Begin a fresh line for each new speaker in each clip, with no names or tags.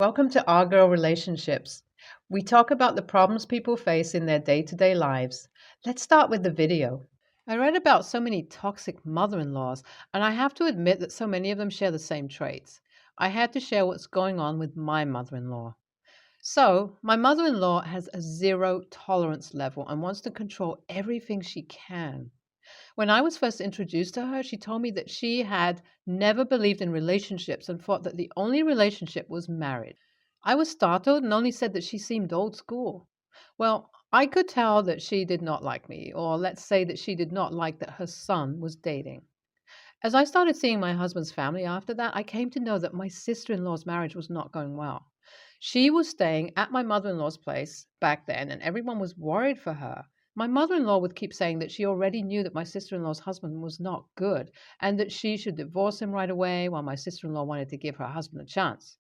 Welcome to Our Girl Relationships. We talk about the problems people face in their day to day lives. Let's start with the video. I read about so many toxic mother in laws, and I have to admit that so many of them share the same traits. I had to share what's going on with my mother in law. So, my mother in law has a zero tolerance level and wants to control everything she can. When I was first introduced to her, she told me that she had never believed in relationships and thought that the only relationship was marriage. I was startled and only said that she seemed old school. Well, I could tell that she did not like me, or let's say that she did not like that her son was dating. As I started seeing my husband's family after that, I came to know that my sister in law's marriage was not going well. She was staying at my mother in law's place back then, and everyone was worried for her. My mother in law would keep saying that she already knew that my sister in law's husband was not good and that she should divorce him right away, while my sister in law wanted to give her husband a chance.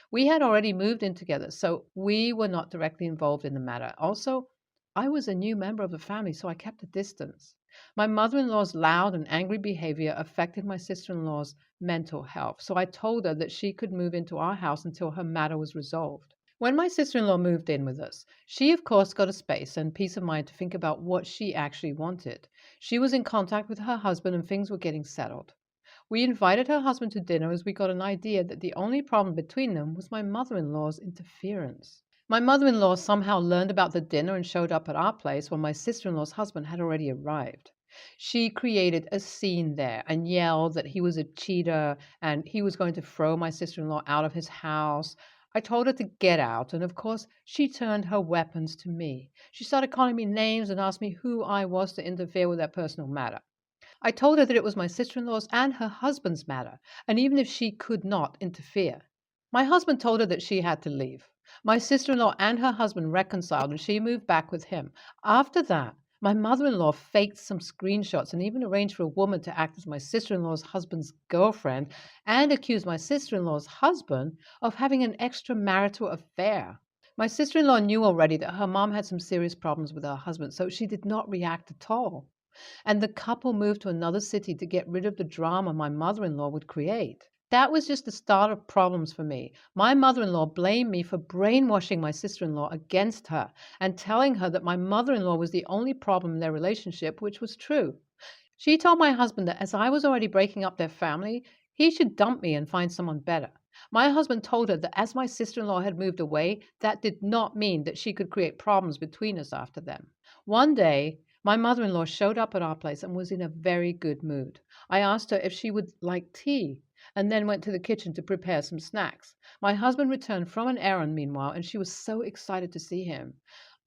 We had already moved in together, so we were not directly involved in the matter. Also, I was a new member of the family, so I kept a distance. My mother in law's loud and angry behavior affected my sister in law's mental health, so I told her that she could move into our house until her matter was resolved. When my sister in law moved in with us, she, of course, got a space and peace of mind to think about what she actually wanted. She was in contact with her husband and things were getting settled. We invited her husband to dinner as we got an idea that the only problem between them was my mother in law's interference. My mother in law somehow learned about the dinner and showed up at our place when my sister in law's husband had already arrived. She created a scene there and yelled that he was a cheater and he was going to throw my sister in law out of his house. I told her to get out, and of course, she turned her weapons to me. She started calling me names and asked me who I was to interfere with their personal matter. I told her that it was my sister in law's and her husband's matter, and even if she could not interfere. My husband told her that she had to leave. My sister in law and her husband reconciled, and she moved back with him. After that, my mother in law faked some screenshots and even arranged for a woman to act as my sister in law's husband's girlfriend and accused my sister in law's husband of having an extramarital affair. My sister in law knew already that her mom had some serious problems with her husband, so she did not react at all, and the couple moved to another city to get rid of the drama my mother in law would create. That was just the start of problems for me. My mother in law blamed me for brainwashing my sister in law against her and telling her that my mother in law was the only problem in their relationship, which was true. She told my husband that as I was already breaking up their family, he should dump me and find someone better. My husband told her that as my sister in law had moved away, that did not mean that she could create problems between us after them. One day, my mother in law showed up at our place and was in a very good mood. I asked her if she would like tea and then went to the kitchen to prepare some snacks. My husband returned from an errand meanwhile, and she was so excited to see him.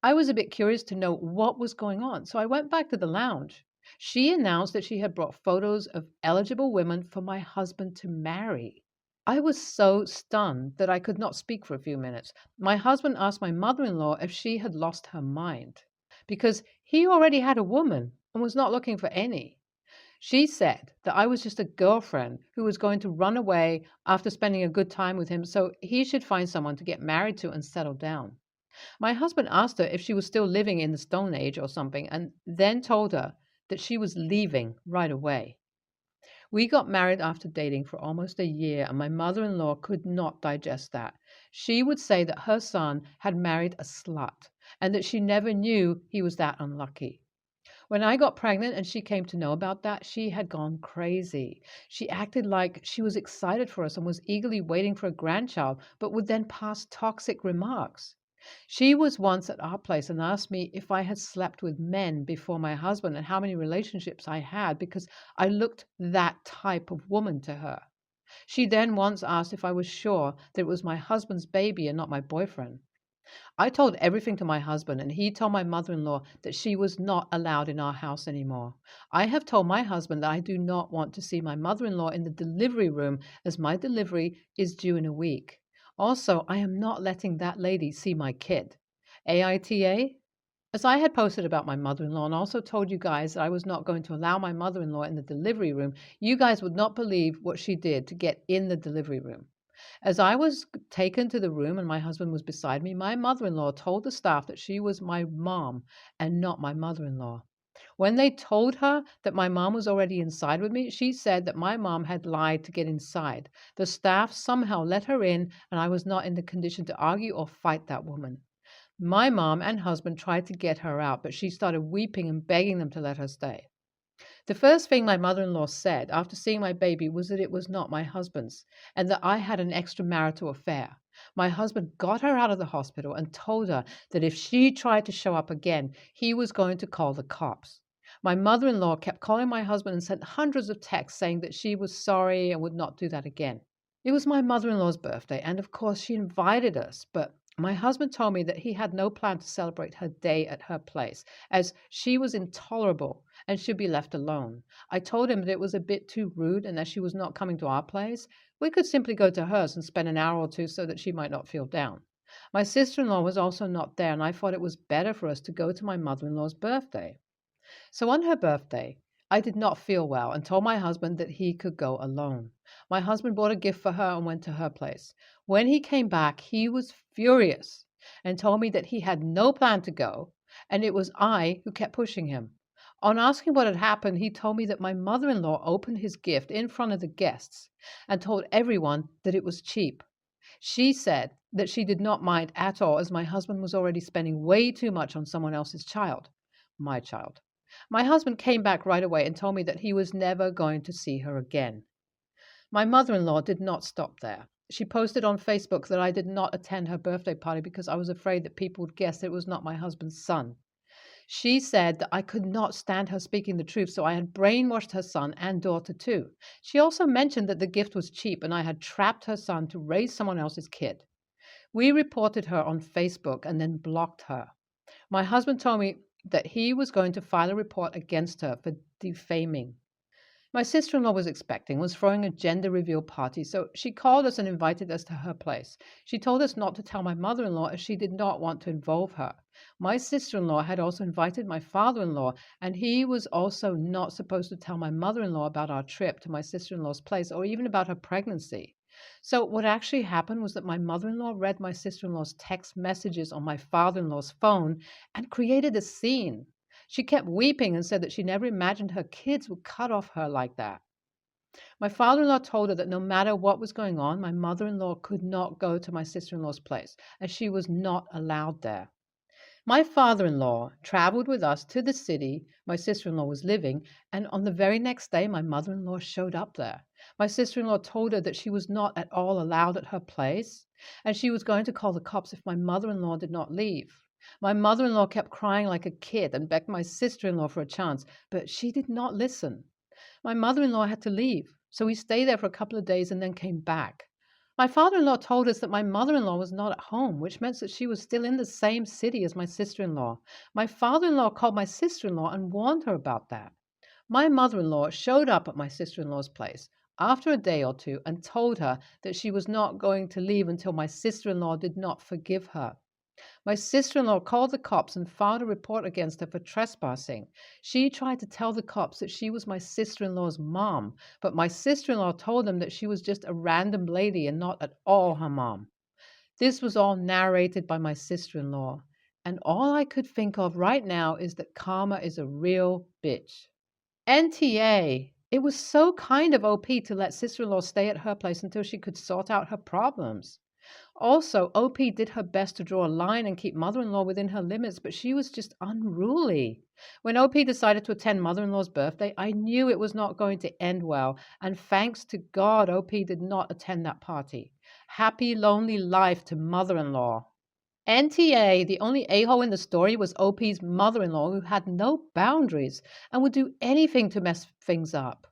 I was a bit curious to know what was going on, so I went back to the lounge. She announced that she had brought photos of eligible women for my husband to marry. I was so stunned that I could not speak for a few minutes. My husband asked my mother in law if she had lost her mind because he already had a woman and was not looking for any. She said that I was just a girlfriend who was going to run away after spending a good time with him, so he should find someone to get married to and settle down. My husband asked her if she was still living in the Stone Age or something, and then told her that she was leaving right away. We got married after dating for almost a year, and my mother in law could not digest that. She would say that her son had married a slut and that she never knew he was that unlucky. When I got pregnant and she came to know about that, she had gone crazy. She acted like she was excited for us and was eagerly waiting for a grandchild, but would then pass toxic remarks. She was once at our place and asked me if I had slept with men before my husband and how many relationships I had because I looked that type of woman to her. She then once asked if I was sure that it was my husband's baby and not my boyfriend. I told everything to my husband, and he told my mother in law that she was not allowed in our house anymore. I have told my husband that I do not want to see my mother in law in the delivery room as my delivery is due in a week. Also, I am not letting that lady see my kid. AITA? As I had posted about my mother in law and also told you guys that I was not going to allow my mother in law in the delivery room, you guys would not believe what she did to get in the delivery room. As I was taken to the room and my husband was beside me, my mother in law told the staff that she was my mom and not my mother in law. When they told her that my mom was already inside with me, she said that my mom had lied to get inside. The staff somehow let her in, and I was not in the condition to argue or fight that woman. My mom and husband tried to get her out, but she started weeping and begging them to let her stay. The first thing my mother in law said after seeing my baby was that it was not my husband's and that I had an extramarital affair. My husband got her out of the hospital and told her that if she tried to show up again, he was going to call the cops. My mother in law kept calling my husband and sent hundreds of texts saying that she was sorry and would not do that again. It was my mother in law's birthday, and of course, she invited us, but my husband told me that he had no plan to celebrate her day at her place, as she was intolerable and should be left alone. I told him that it was a bit too rude, and as she was not coming to our place, we could simply go to hers and spend an hour or two so that she might not feel down. My sister in law was also not there, and I thought it was better for us to go to my mother in law's birthday. So on her birthday, I did not feel well and told my husband that he could go alone. My husband bought a gift for her and went to her place. When he came back, he was furious and told me that he had no plan to go, and it was I who kept pushing him. On asking what had happened, he told me that my mother in law opened his gift in front of the guests and told everyone that it was cheap. She said that she did not mind at all, as my husband was already spending way too much on someone else's child, my child. My husband came back right away and told me that he was never going to see her again. My mother in law did not stop there. She posted on Facebook that I did not attend her birthday party because I was afraid that people would guess that it was not my husband's son. She said that I could not stand her speaking the truth, so I had brainwashed her son and daughter too. She also mentioned that the gift was cheap and I had trapped her son to raise someone else's kid. We reported her on Facebook and then blocked her. My husband told me that he was going to file a report against her for defaming. My sister in law was throwing a gender reveal party, so she called us and invited us to her place. She told us not to tell my mother in law as she did not want to involve her. My sister in law had also invited my father in law, and he was also not supposed to tell my mother in law about our trip to my sister in law's place or even about her pregnancy. So, what actually happened was that my mother in law read my sister in law's text messages on my father in law's phone and created a scene. She kept weeping and said that she never imagined her kids would cut off her like that. My father in law told her that no matter what was going on, my mother in law could not go to my sister in law's place, as she was not allowed there. My father in law traveled with us to the city my sister in law was living, and on the very next day, my mother in law showed up there. My sister in law told her that she was not at all allowed at her place, and she was going to call the cops if my mother in law did not leave. My mother in law kept crying like a kid and begged my sister in law for a chance, but she did not listen. My mother in law had to leave, so we stayed there for a couple of days and then came back. My father in law told us that my mother in law was not at home, which meant that she was still in the same city as my sister in law. My father in law called my sister in law and warned her about that. My mother in law showed up at my sister in law's place after a day or two and told her that she was not going to leave until my sister in law did not forgive her. My sister in law called the cops and filed a report against her for trespassing. She tried to tell the cops that she was my sister in law's mom, but my sister in law told them that she was just a random lady and not at all her mom. This was all narrated by my sister in law, and all I could think of right now is that karma is a real bitch. NTA. It was so kind of OP to let sister in law stay at her place until she could sort out her problems. Also, OP did her best to draw a line and keep mother in law within her limits, but she was just unruly. When OP decided to attend mother in law's birthday, I knew it was not going to end well, and thanks to God, OP did not attend that party. Happy, lonely life to mother in law. NTA, the only a-hole in the story was OP's mother in law, who had no boundaries and would do anything to mess things up.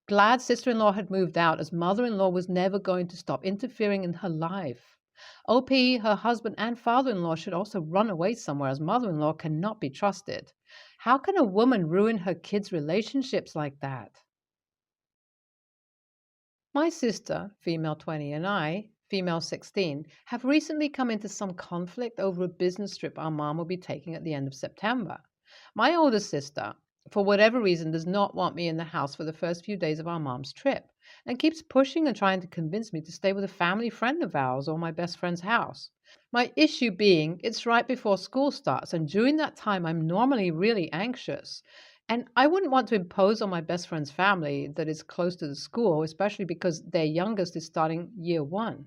Glad sister in law had moved out, as mother in law was never going to stop interfering in her life. OP, her husband, and father in law should also run away somewhere, as mother in law cannot be trusted. How can a woman ruin her kids' relationships like that? My sister, female 20, and I, female 16, have recently come into some conflict over a business trip our mom will be taking at the end of September. My older sister, for whatever reason, does not want me in the house for the first few days of our mom's trip and keeps pushing and trying to convince me to stay with a family friend of ours or my best friend's house. My issue being, it's right before school starts, and during that time I'm normally really anxious. And I wouldn't want to impose on my best friend's family that is close to the school, especially because their youngest is starting year one.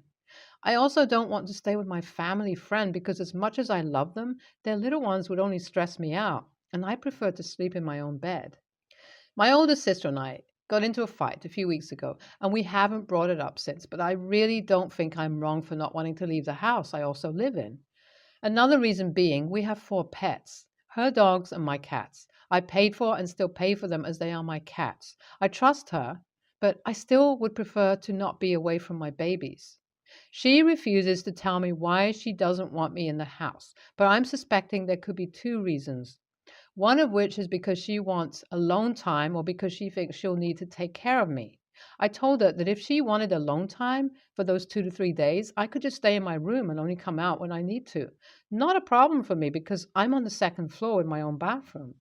I also don't want to stay with my family friend because, as much as I love them, their little ones would only stress me out, and I prefer to sleep in my own bed. My older sister and I got into a fight a few weeks ago, and we haven't brought it up since, but I really don't think I'm wrong for not wanting to leave the house I also live in. Another reason being, we have four pets, her dogs and my cats. I paid for and still pay for them as they are my cats. I trust her, but I still would prefer to not be away from my babies. She refuses to tell me why she doesn't want me in the house, but I'm suspecting there could be two reasons. One of which is because she wants alone time or because she thinks she'll need to take care of me. I told her that if she wanted alone time for those 2 to 3 days, I could just stay in my room and only come out when I need to. Not a problem for me because I'm on the second floor with my own bathroom.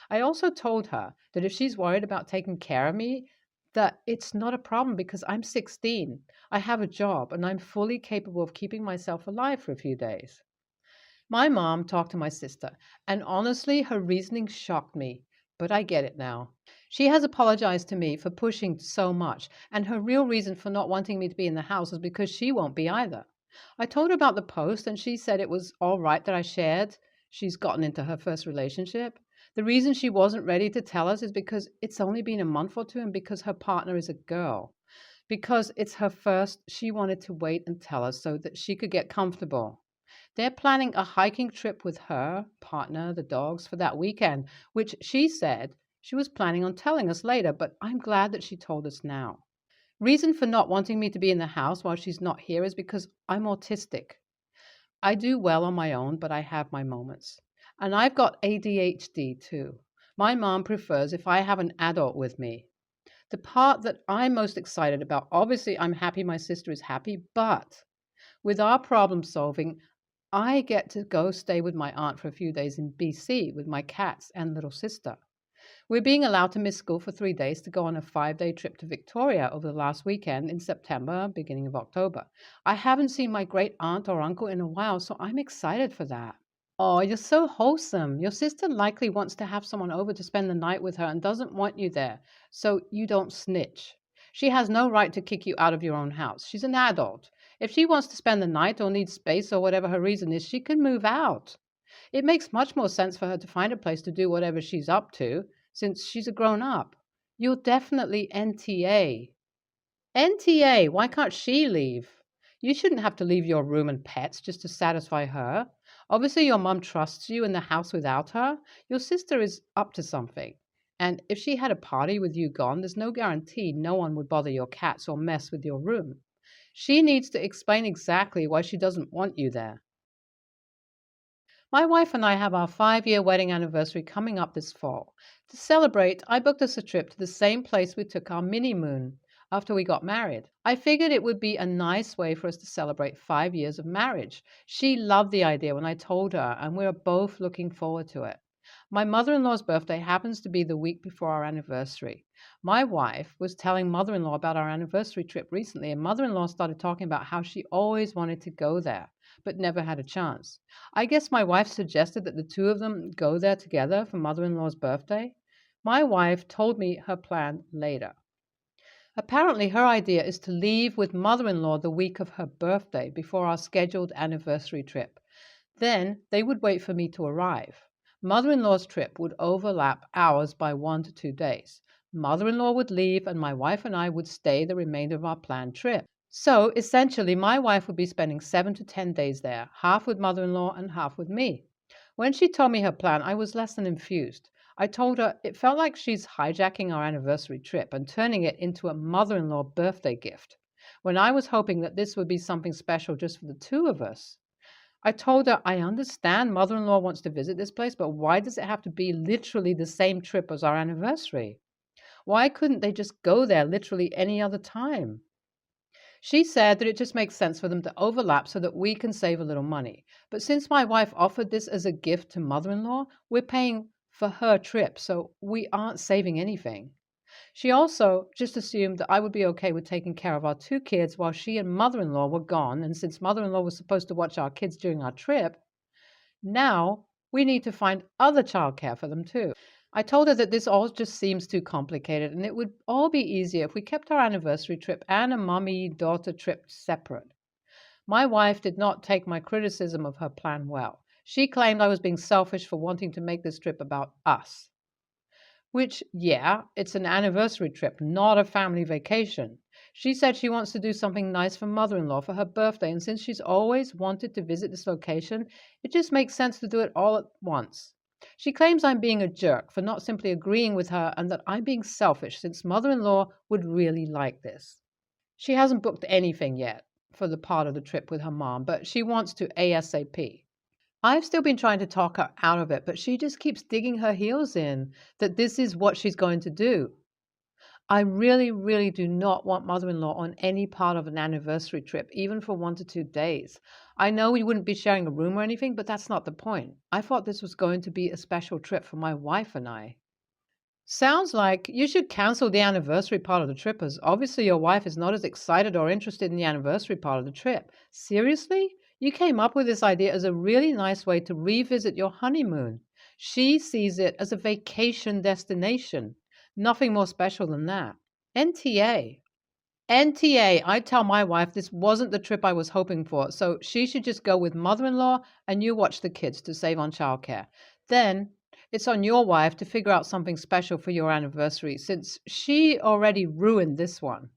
I also told her that if she's worried about taking care of me, that it's not a problem because I'm 16. I have a job and I'm fully capable of keeping myself alive for a few days. My mom talked to my sister, and honestly, her reasoning shocked me, but I get it now. She has apologized to me for pushing so much, and her real reason for not wanting me to be in the house is because she won't be either. I told her about the post, and she said it was all right that I shared. She's gotten into her first relationship. The reason she wasn't ready to tell us is because it's only been a month or two, and because her partner is a girl. Because it's her first, she wanted to wait and tell us so that she could get comfortable. They're planning a hiking trip with her partner, the dogs, for that weekend, which she said she was planning on telling us later, but I'm glad that she told us now. Reason for not wanting me to be in the house while she's not here is because I'm autistic. I do well on my own, but I have my moments. And I've got ADHD too. My mom prefers if I have an adult with me. The part that I'm most excited about, obviously, I'm happy my sister is happy, but with our problem solving, I get to go stay with my aunt for a few days in BC with my cats and little sister. We're being allowed to miss school for 3 days to go on a 5 day trip to Victoria over the last weekend in September, beginning of October. I haven't seen my great aunt or uncle in a while, so I'm excited for that. Oh, you're so wholesome. Your sister likely wants to have someone over to spend the night with her and doesn't want you there, so you don't snitch. She has no right to kick you out of your own house. She's an adult. If she wants to spend the night or needs space or whatever her reason is, she can move out. It makes much more sense for her to find a place to do whatever she's up to, since she's a grown up. You're definitely NTA. NTA, why can't she leave? You shouldn't have to leave your room and pets just to satisfy her. Obviously, your mum trusts you in the house without her. Your sister is up to something. And if she had a party with you gone, there's no guarantee no one would bother your cats or mess with your room. She needs to explain exactly why she doesn't want you there. My wife and I have our 5 year wedding anniversary coming up this fall. To celebrate, I booked us a trip to the same place we took our mini moon after we got married. I figured it would be a nice way for us to celebrate 5 years of marriage. She loved the idea when I told her, and we're both looking forward to it. My mother in law's birthday happens to be the week before our anniversary. My wife was telling mother in law about our anniversary trip recently, and mother in law started talking about how she always wanted to go there, but never had a chance. I guess my wife suggested that the two of them go there together for mother in law's birthday. My wife told me her plan later. Apparently, her idea is to leave with mother in law the week of her birthday before our scheduled anniversary trip. Then they would wait for me to arrive. Mother in law's trip would overlap ours by 1 to 2 days. Mother in law would leave, and my wife and I would stay the remainder of our planned trip. So essentially, my wife would be spending 7 to 10 days there, half with mother in law and half with me. When she told me her plan, I was less than infused. I told her it felt like she's hijacking our anniversary trip and turning it into a mother in law birthday gift, when I was hoping that this would be something special just for the two of us. I told her I understand mother in law wants to visit this place, but why does it have to be literally the same trip as our anniversary? Why couldn't they just go there literally any other time? She said that it just makes sense for them to overlap so that we can save a little money. But since my wife offered this as a gift to mother in law, we're paying for her trip, so we aren't saving anything. She also just assumed that I would be okay with taking care of our two kids while she and mother in law were gone. And since mother in law was supposed to watch our kids during our trip, now we need to find other childcare for them too. I told her that this all just seems too complicated and it would all be easier if we kept our anniversary trip and a mummy daughter trip separate. My wife did not take my criticism of her plan well. She claimed I was being selfish for wanting to make this trip about us. Which, yeah, it's an anniversary trip, not a family vacation. She said she wants to do something nice for mother in law for her birthday, and since she's always wanted to visit this location, it just makes sense to do it all at once. She claims I'm being a jerk for not simply agreeing with her and that I'm being selfish since mother in law would really like this. She hasn't booked anything yet for the part of the trip with her mom, but she wants to ASAP. I've still been trying to talk her out of it, but she just keeps digging her heels in that this is what she's going to do. I really, really do not want mother in law on any part of an anniversary trip, even for 1 to 2 days. I know we wouldn't be sharing a room or anything, but that's not the point. I thought this was going to be a special trip for my wife and I. Sounds like you should cancel the anniversary part of the trip, as obviously your wife is not as excited or interested in the anniversary part of the trip. Seriously? You came up with this idea as a really nice way to revisit your honeymoon. She sees it as a vacation destination. Nothing more special than that. NTA. NTA, I tell my wife this wasn't the trip I was hoping for, so she should just go with mother in law and you watch the kids to save on childcare. Then it's on your wife to figure out something special for your anniversary since she already ruined this one.